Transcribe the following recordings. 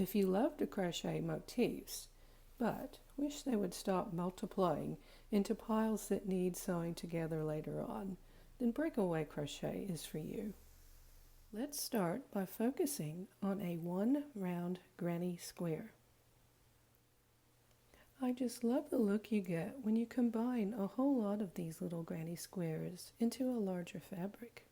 if you love to crochet motifs, but wish they would stop multiplying into piles that need sewing together later on, then Breakaway Crochet is for you. Let's start by focusing on a 1 round granny square. I just love the look you get when you combine a whole lot of these little granny squares into a larger fabric.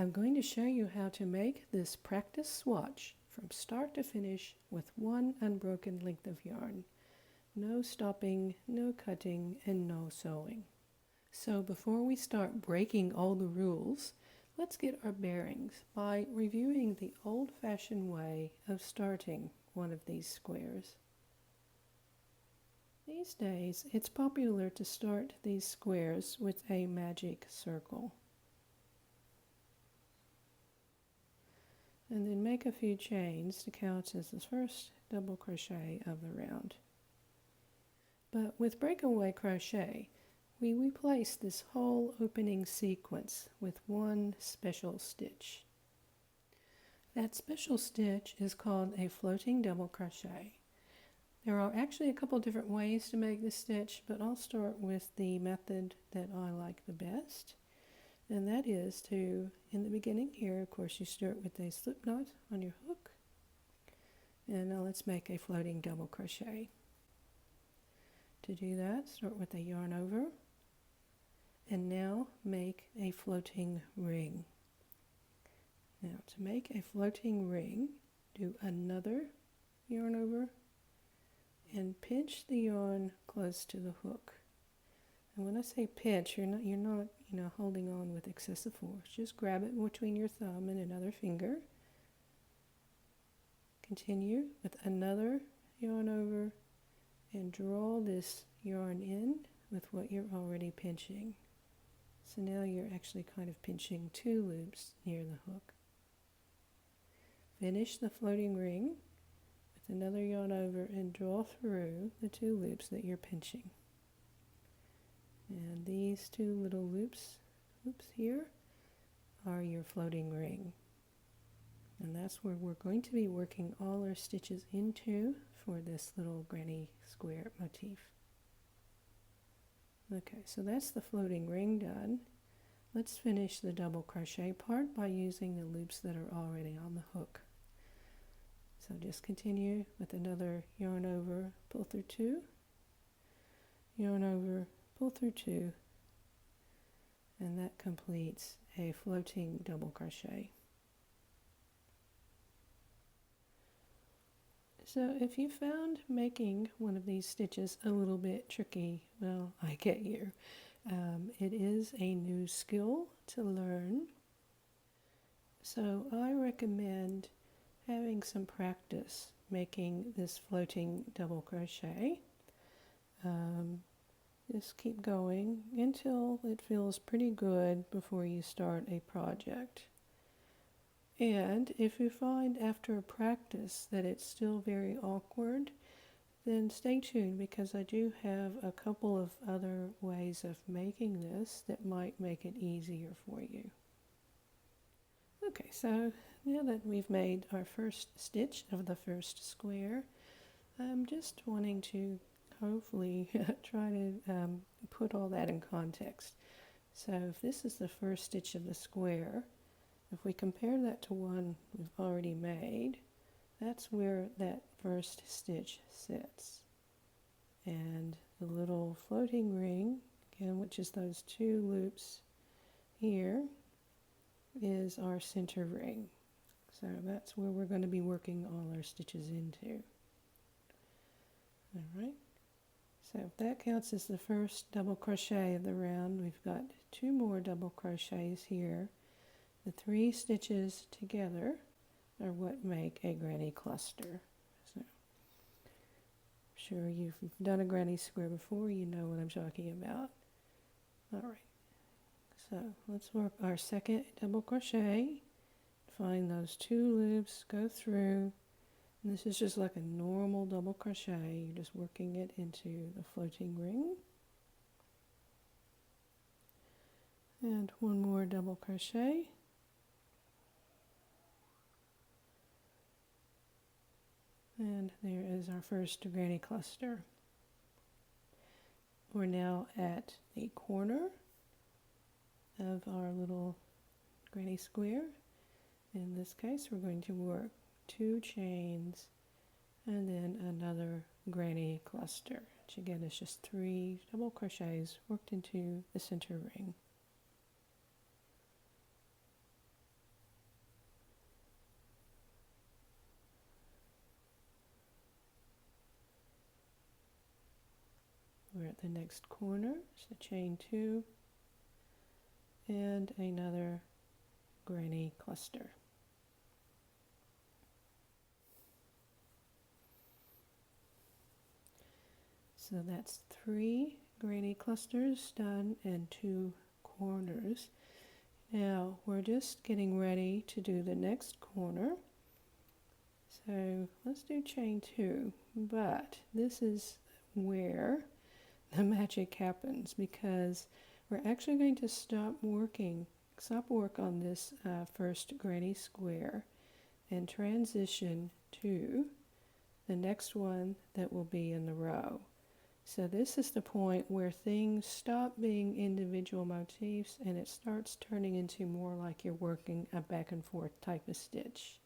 I'm going to show you how to make this practice swatch from start to finish with one unbroken length of yarn. No stopping, no cutting, and no sewing. So before we start breaking all the rules, let's get our bearings by reviewing the old-fashioned way of starting one of these squares. These days, it's popular to start these squares with a magic circle. And then make a few chains to count as the first double crochet of the round. But with Breakaway Crochet, we replace this whole opening sequence with one special stitch. That special stitch is called a floating double crochet. There are actually a couple different ways to make this stitch, but I'll start with the method that I like the best. And that is to, in the beginning here, of course, you start with a slip knot on your hook. And now let's make a floating double crochet. To do that, start with a yarn over. And now make a floating ring. Now to make a floating ring, do another yarn over and pinch the yarn close to the hook. And when I say pinch, you're not holding on with excessive force. Just grab it between your thumb and another finger. Continue with another yarn over and draw this yarn in with what you're already pinching. So now you're actually kind of pinching 2 loops near the hook. Finish the floating ring with another yarn over and draw through the 2 loops that you're pinching. And these 2 little loops here are your floating ring. And that's where we're going to be working all our stitches into for this little granny square motif. Okay, so that's the floating ring done. Let's finish the double crochet part by using the loops that are already on the hook. So just continue with another yarn over, pull through 2, yarn over, pull through 2, and that completes a floating double crochet. So if you found making one of these stitches a little bit tricky, well, I get you. It is a new skill to learn. So I recommend having some practice making this floating double crochet. Just keep going until it feels pretty good before you start a project. And if you find after a practice that it's still very awkward, then stay tuned because I do have a couple of other ways of making this that might make it easier for you. Okay, so now that we've made our first stitch of the first square, I'm just wanting to hopefully try to put all that in context. So if this is the first stitch of the square, if we compare that to one we've already made, that's where that first stitch sits. And the little floating ring, again, which is those 2 loops here, is our center ring. So that's where we're going to be working all our stitches into. Alright, so if that counts as the first double crochet of the round, we've got 2 more double crochets here. The 3 stitches together are what make a granny cluster. So, I'm sure you've done a granny square before, you know what I'm talking about. Alright, so let's work our second double crochet. Find those 2 loops, go through, and this is just like a normal double crochet. You're just working it into the floating ring. And 1 more double crochet. And there is our first granny cluster. We're now at the corner of our little granny square. In this case, we're going to work 2 chains and then another granny cluster, which again is just 3 double crochets worked into the center ring. We're at the next corner, so chain 2 and another granny cluster. So that's 3 granny clusters done and 2 corners. Now we're just getting ready to do the next corner. So let's do chain 2, but this is where the magic happens, because we're actually going to stop work on this first granny square and transition to the next one that will be in the row. So this is the point where things stop being individual motifs and it starts turning into more like you're working a back and forth type of stitch.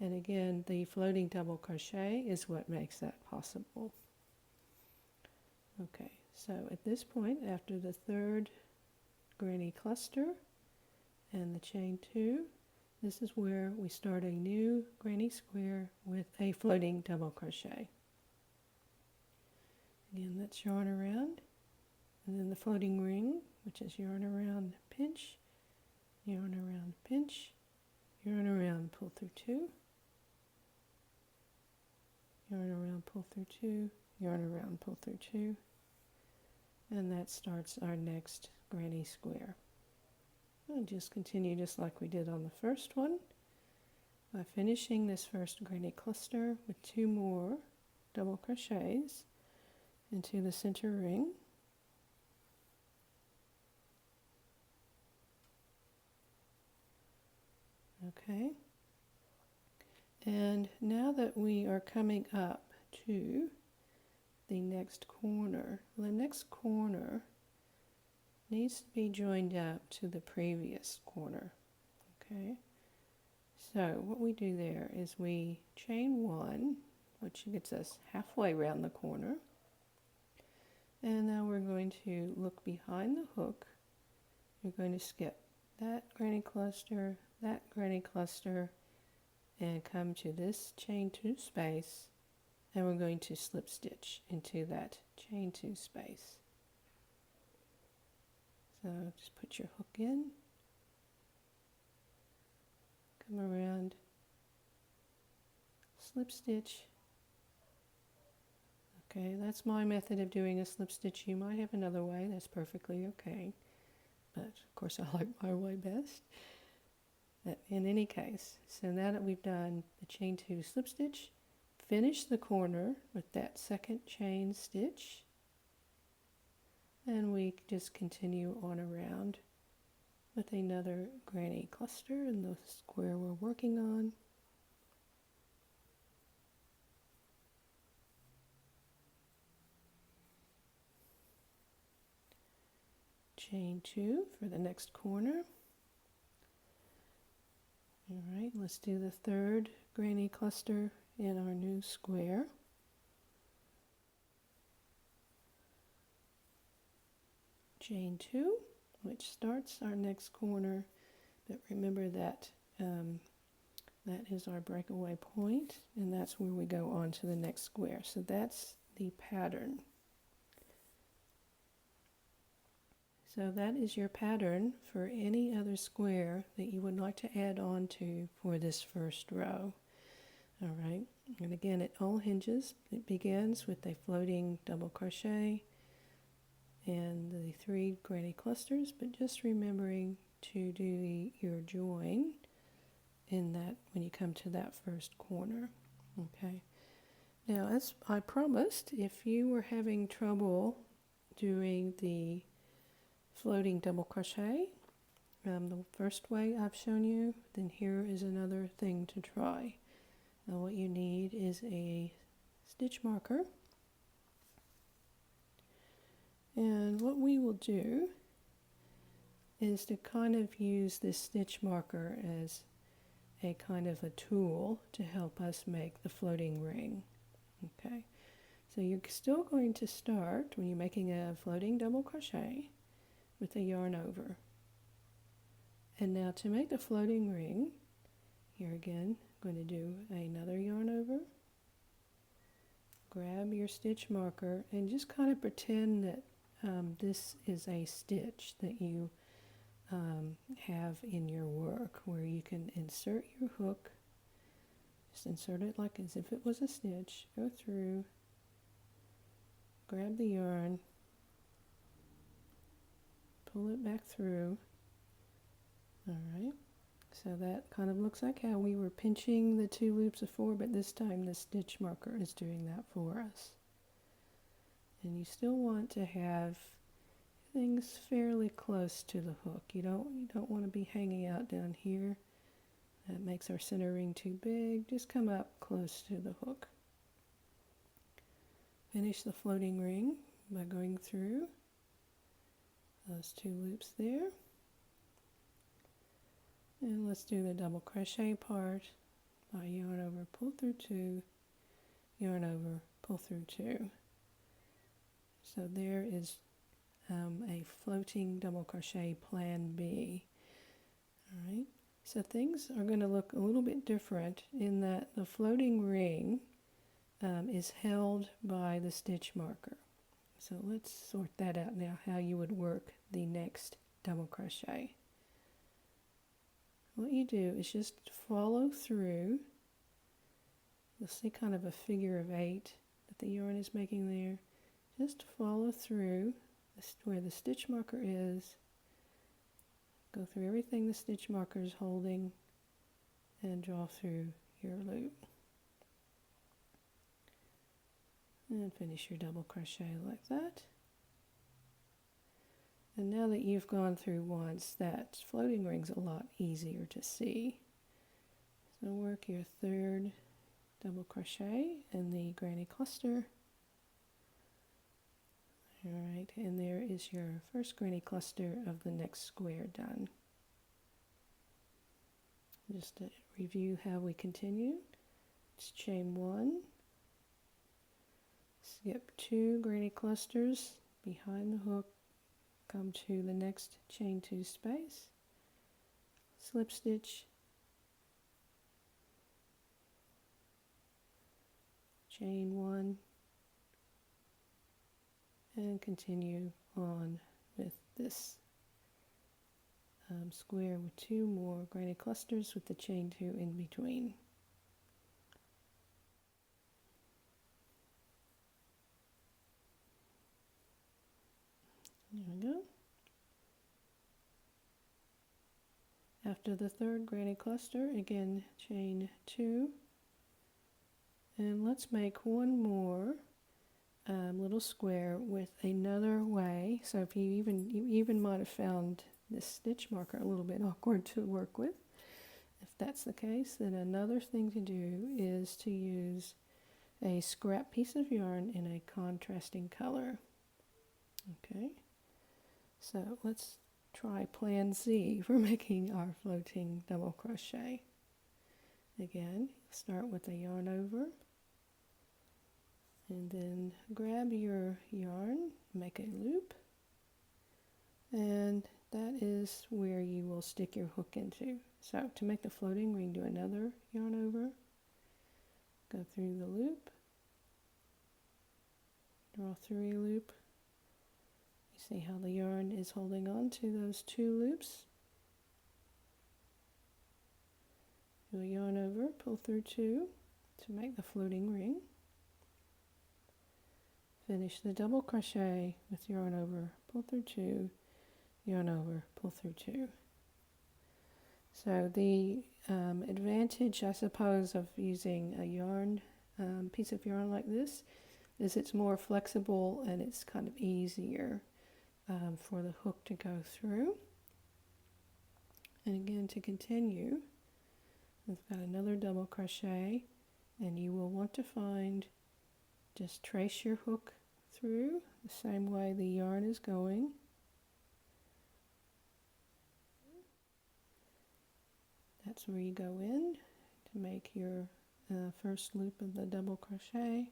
And again, the floating double crochet is what makes that possible. Okay, so at this point, after the 3rd granny cluster and the chain 2, this is where we start a new granny square with a floating double crochet. Again, that's yarn around, and then the floating ring, which is yarn around, pinch, yarn around, pinch, yarn around, pull through 2, yarn around, pull through 2, yarn around, pull through 2, and that starts our next granny square. And just continue just like we did on the first one by finishing this first granny cluster with 2 more double crochets into the center ring. Okay, and now that we are coming up to the next corner, the next corner needs to be joined up to the previous corner. Okay, so what we do there is we chain 1, which gets us halfway around the corner, and now we're going to look behind the hook. You're going to skip that granny cluster, and come to this chain 2 space, and we're going to slip stitch into that chain 2 space. So just put your hook in, come around, slip stitch. Okay, that's my method of doing a slip stitch. You might have another way, that's perfectly okay. But of course I like my way best. But in any case, so now that we've done the chain 2 slip stitch, finish the corner with that 2nd chain stitch. And we just continue on around with another granny cluster in the square we're working on. Chain 2 for the next corner. Alright, let's do the 3rd granny cluster in our new square. Chain 2, which starts our next corner, but remember that that is our breakaway point, and that's where we go on to the next square. So that's the pattern. So that is your pattern for any other square that you would like to add on to for this first row. All right, and again, it all hinges. It begins with a floating double crochet and the 3 granny clusters, but just remembering to do your join in that when you come to that first corner. Okay, now as I promised, if you were having trouble doing the floating double crochet the first way I've shown you, then here is another thing to try. Now what you need is a stitch marker, and what we will do is to kind of use this stitch marker as a kind of a tool to help us make the floating ring. Okay, so you're still going to start when you're making a floating double crochet with a yarn over. And now to make the floating ring, here again, I'm going to do another yarn over. Grab your stitch marker and just kind of pretend that this is a stitch that you have in your work, where you can insert your hook. Just insert it like as if it was a stitch. Go through, grab the yarn, pull it back through. Alright, so that kind of looks like how we were pinching the 2 loops before, but this time the stitch marker is doing that for us. And you still want to have things fairly close to the hook. You don't want to be hanging out down here. That makes our center ring too big. Just come up close to the hook. Finish the floating ring by going through those 2 loops there. And let's do the double crochet part by yarn over, pull through 2, yarn over, pull through 2. So there is a floating double crochet plan B. Alright, so things are going to look a little bit different in that the floating ring is held by the stitch marker. So let's sort that out now, how you would work the next double crochet. What you do is just follow through. You'll see kind of a figure of 8 that the yarn is making there. Just follow through where the stitch marker is. Go through everything the stitch marker is holding and draw through your loop. And finish your double crochet like that. And now that you've gone through once, that floating ring's a lot easier to see. So work your 3rd double crochet in the granny cluster. Alright, and there is your first granny cluster of the next square done. Just to review how we continue, it's chain 1, skip 2 granny clusters behind the hook, come to the next chain 2 space, slip stitch, chain 1, and continue on with this square with 2 more granny clusters with the chain 2 in between. There we go. After the 3rd granny cluster, again chain 2, and let's make one more little square with another way. So if you even might have found this stitch marker a little bit awkward to work with. If that's the case, then another thing to do is to use a scrap piece of yarn in a contrasting color. Okay, so let's try plan Z for making our floating double crochet. Again, start with a yarn over, and then grab your yarn, make a loop, and that is where you will stick your hook into. So to make the floating ring, do another yarn over, go through the loop, draw through a loop. You see how the yarn is holding on to those 2 loops. Do a yarn over, pull through 2 to make the floating ring. Finish the double crochet with yarn over, pull through 2, yarn over, pull through 2. So the advantage, I suppose, of using a yarn, piece of yarn like this is it's more flexible and it's kind of easier for the hook to go through. And again, to continue, we've got another double crochet and you will want to find, just trace your hook through the same way the yarn is going. That's where you go in to make your first loop of the double crochet,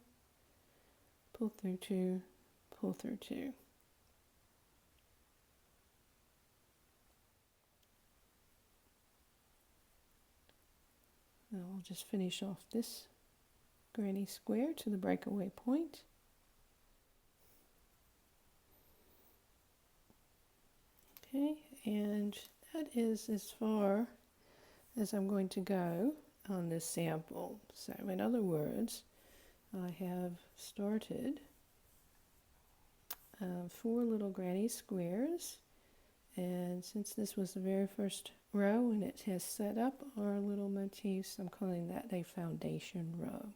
pull through 2, pull through 2. Now I'll just finish off this granny square to the breakaway point. Okay, and that is as far as I'm going to go on this sample. So in other words, I have started 4 little granny squares, and since this was the very first row and it has set up our little motifs, I'm calling that a foundation row.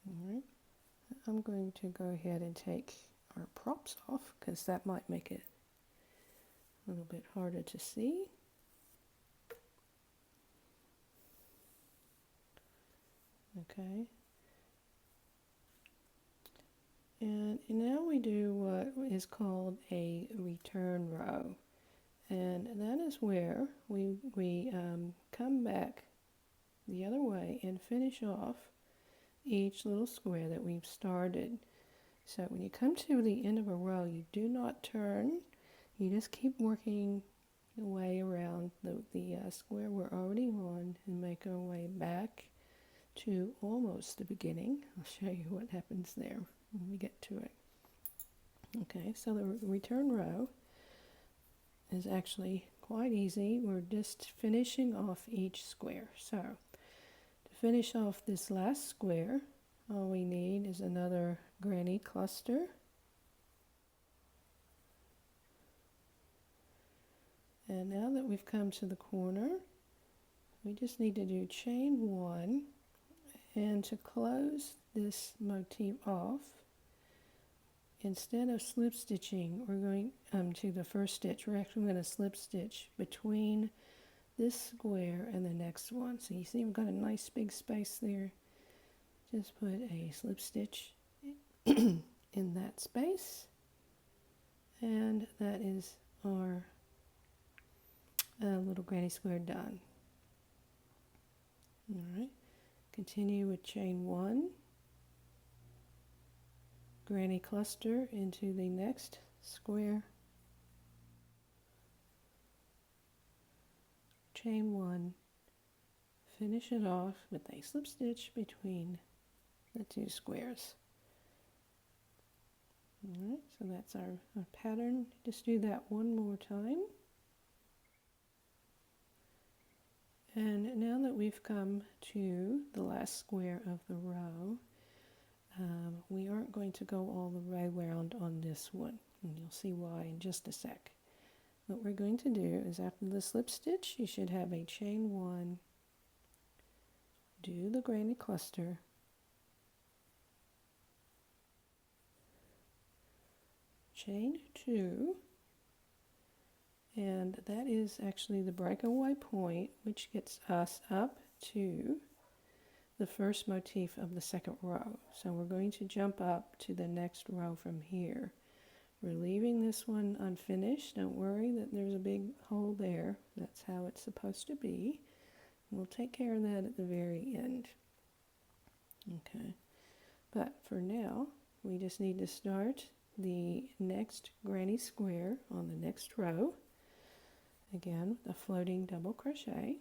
Alright, I'm going to go ahead and take our props off because that might make it a little bit harder to see. Okay. And now we do what is called a return row. And that is where we come back the other way and finish off each little square that we've started. So when you come to the end of a row, you do not turn. You just keep working your way around the square we're already on and make our way back to almost the beginning. I'll show you what happens there when we get to it. Okay, so the return row is actually quite easy. We're just finishing off each square. So to finish off this last square, all we need is another granny cluster. And now that we've come to the corner, we just need to do chain 1, and to close this motif off, instead of slip stitching, we're going to the first stitch. We're actually going to slip stitch between this square and the next one. So you see we've got a nice big space there. Just put a slip stitch in that space, and that is our little granny square done. Alright, continue with chain 1, granny cluster into the next square, chain 1, finish it off with a slip stitch between the 2 squares. Alright, so that's our pattern. Just do that one more time. And now that we've come to the last square of the row, we aren't going to go all the way around on this one, and you'll see why in just a sec. What we're going to do is after the slip stitch, you should have a chain 1, do the granny cluster, chain 2, and that is actually the breakaway point, which gets us up to the first motif of the second row. So we're going to jump up to the next row from here. We're leaving this one unfinished. Don't worry that there's a big hole there. That's how it's supposed to be. We'll take care of that at the very end. Okay, but for now, we just need to start the next granny square on the next row. Again, a floating double crochet.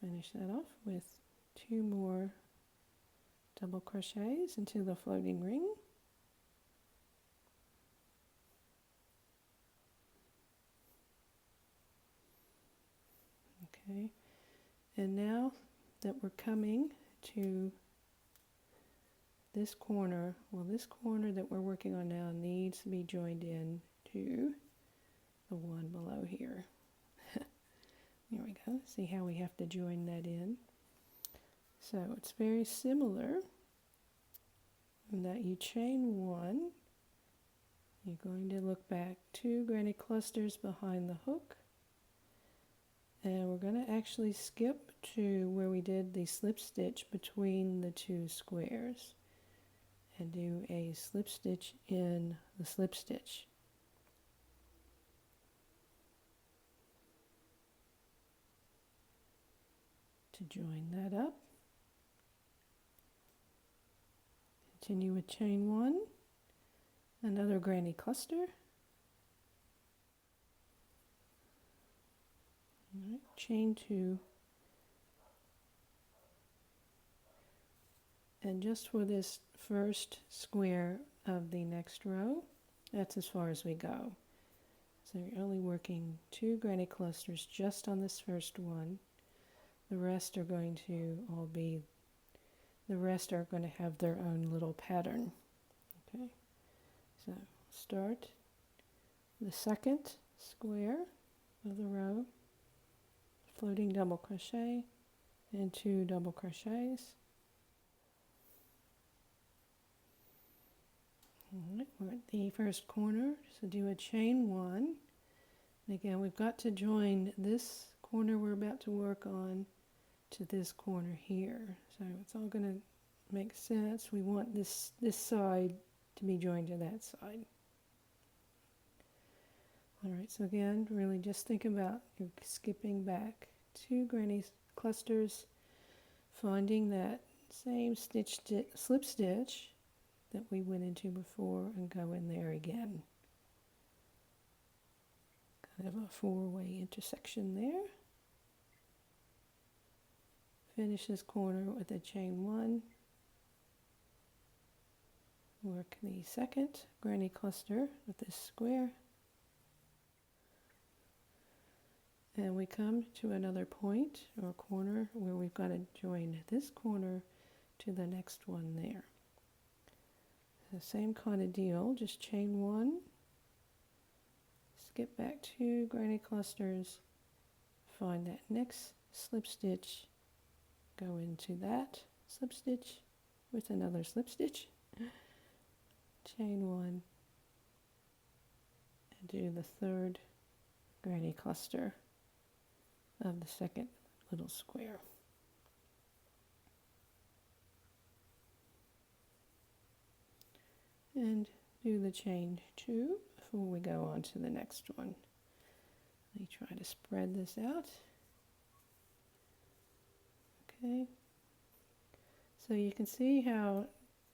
Finish that off with 2 more double crochets into the floating ring. Okay, and now that we're coming to this corner, well, this corner that we're working on now needs to be joined in to the one below here. There we go. See how we have to join that in. So it's very similar in that you chain 1 You're going to look back 2 granny clusters behind the hook, and we're going to actually skip to where we did the slip stitch between the 2 squares and do a slip stitch in the slip stitch. To join that up, continue with chain 1, another granny cluster. All right, chain 2, and just for this first square of the next row, that's as far as we go. So you're only working 2 granny clusters just on this first one. The rest are going to have their own little pattern. Okay, so start the second square of the row, floating double crochet and 2 double crochets. All right, we're at the first corner, so do a chain 1. And again, we've got to join this corner we're about to work on to this corner here. So it's all going to make sense. We want this side to be joined to that side. All right, so again, really just think about you're skipping back 2 granny clusters, finding that same slip stitch that we went into before and go in there again. Kind of a 4-way intersection there. Finish this corner with a chain 1. Work the second granny cluster with this square. And we come to another point or corner where we've got to join this corner to the next one there. The same kind of deal, just chain 1, skip back 2 granny clusters, find that next slip stitch, go into that slip stitch with another slip stitch, chain 1, and do the 3rd granny cluster of the second little square. And do the chain 2 before we go on to the next one. Let me try to spread this out. Okay. So you can see how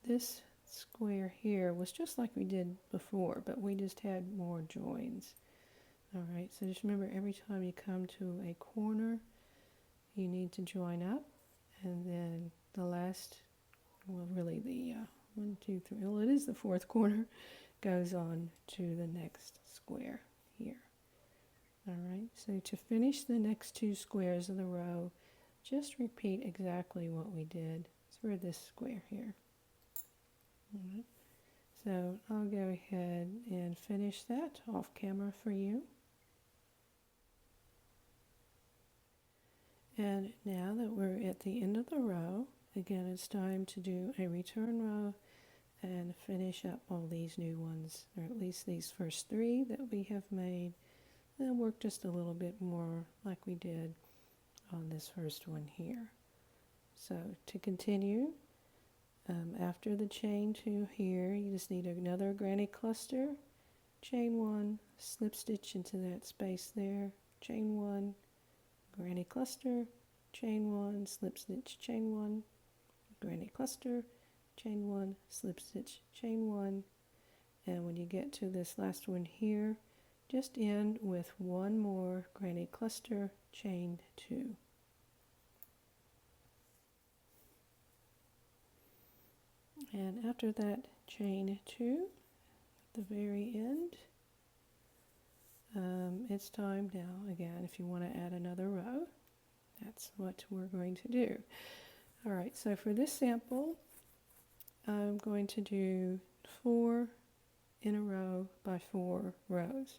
this square here was just like we did before, but we just had more joins. All right, so just remember every time you come to a corner, you need to join up, and then the last, well, really the 1, 2, 3, well, it is the 4th corner, goes on to the next square here. All right, so to finish the next 2 squares of the row, just repeat exactly what we did for this square here. All right, so I'll go ahead and finish that off camera for you. And now that we're at the end of the row, again, it's time to do a return row and finish up all these new ones, or at least these first 3 that we have made, and work just a little bit more like we did on this first one here. So to continue, after the chain 2 here, you just need another granny cluster, chain 1, slip stitch into that space there, chain 1, granny cluster, chain 1, slip stitch, chain 1, granny cluster, chain 1, slip stitch, chain 1, and when you get to this last one here, just end with 1 more granny cluster, chain 2. And after that chain 2, at the very end, it's time now, again, if you want to add another row, that's what we're going to do. All right, so for this sample, I'm going to do 4 in a row by 4 rows.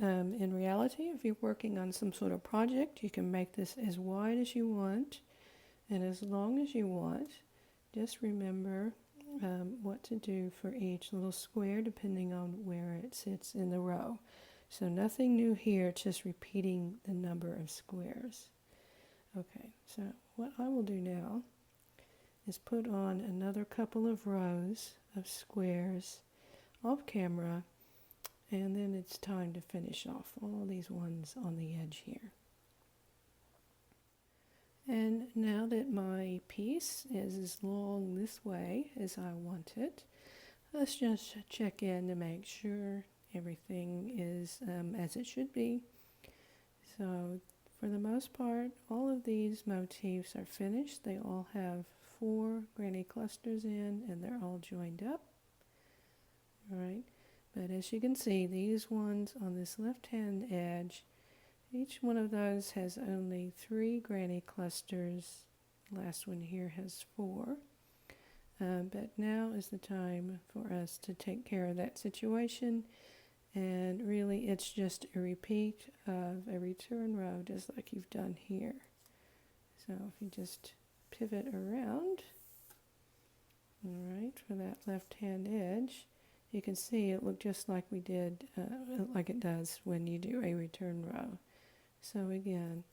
In reality, if you're working on some sort of project, you can make this as wide as you want and as long as you want. Just remember what to do for each little square depending on where it sits in the row. So nothing new here, just repeating the number of squares. Okay, so what I will do now is put on another couple of rows of squares off camera, and then it's time to finish off all these ones on the edge here. And now that my piece is as long this way as I want it, let's just check in to make sure everything is as it should be. So for the most part, all of these motifs are finished. They all have 4 granny clusters in, and they're all joined up. All right, but as you can see, these ones on this left-hand edge, each one of those has only 3 granny clusters. The last one here has 4. But now is the time for us to take care of that situation. And really, it's just a repeat of a return row, just like you've done here. So if you just pivot around, all right, for that left-hand edge, you can see it looked just like we did, like it does when you do a return row. So again,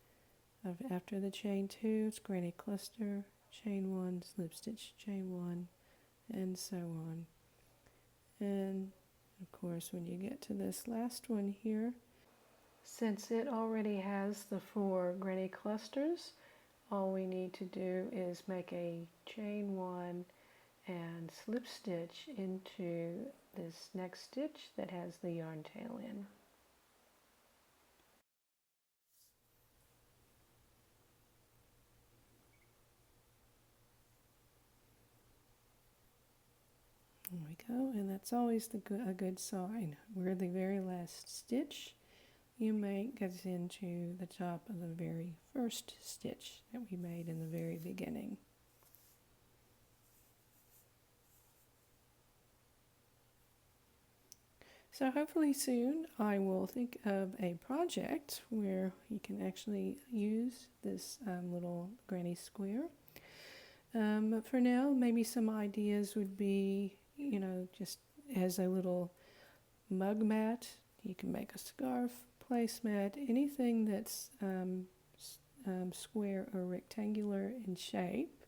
after the chain 2, it's granny cluster, chain 1, slip stitch, chain 1, and so on. And of course, when you get to this last one here, since it already has the 4 granny clusters, all we need to do is make a chain 1 and slip stitch into this next stitch that has the yarn tail in. There we go, and that's always a good sign, where the very last stitch you make gets into the top of the very first stitch that we made in the very beginning. So hopefully soon I will think of a project where you can actually use this little granny square. But for now, maybe some ideas would be, you know, just as a little mug mat. You can make a scarf, placemat, anything that's square or rectangular in shape.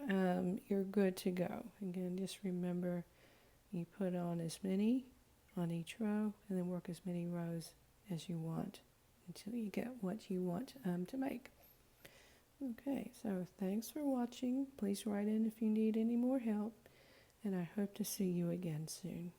You're good to go. Again, just remember you put on as many on each row and then work as many rows as you want until you get what you want to make. Okay, so thanks for watching. Please write in if you need any more help, and I hope to see you again soon.